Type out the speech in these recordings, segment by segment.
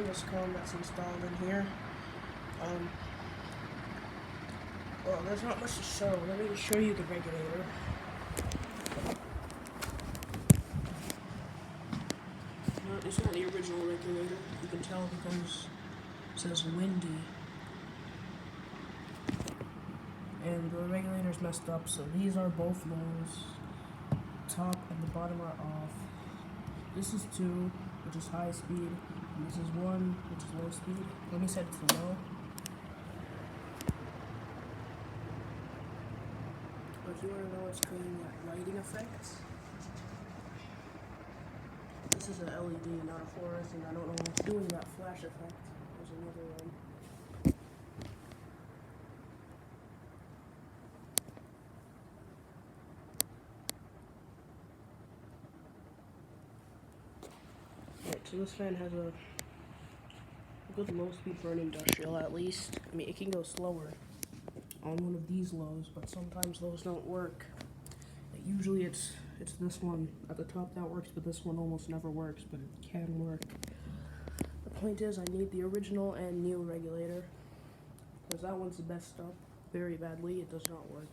IndusCom that's installed in here. Well, there's not much to show. Let me show you the regulator. No, it's not the original regulator. You can tell because it says windy. And the regulator's messed up, so these are both lows. Top and the bottom are off. This is 2, which is high speed, and this is 1, which is low speed. Let me set it to low. If you want to know what's creating that lighting effect, this is an LED, not a fluorescent. I don't know what's doing that flash effect. There's another one. Alright, so this fan has a good low speed for an industrial at least. I mean, it can go slower on one of these lows, but sometimes those don't work. Usually it's this one at the top that works, but this one almost never works, but it can work. The point is I need the original and new regulator, because that one's messed up very badly. It does not work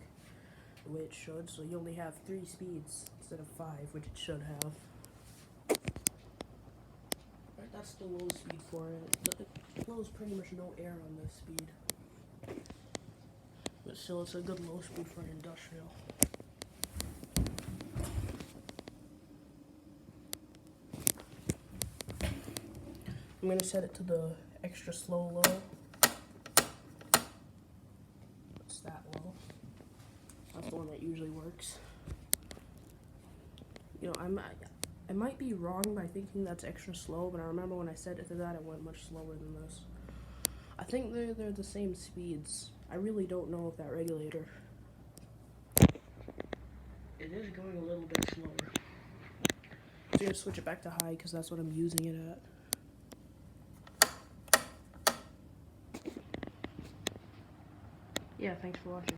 the way it should, so you only have 3 speeds instead of 5, which it should have. Right, that's the low speed for it. It blows pretty much no air on this speed. But still, it's a good low speed for an industrial. I'm going to set it to the extra slow low. What's that low? That's the one that usually works. You know, I might be wrong by thinking that's extra slow, but I remember when I set it to that, it went much slower than this. I think they're the same speeds. I really don't know if that regulator. It is going a little bit slower. So I'm going to switch it back to high because that's what I'm using it at. Yeah, thanks for watching.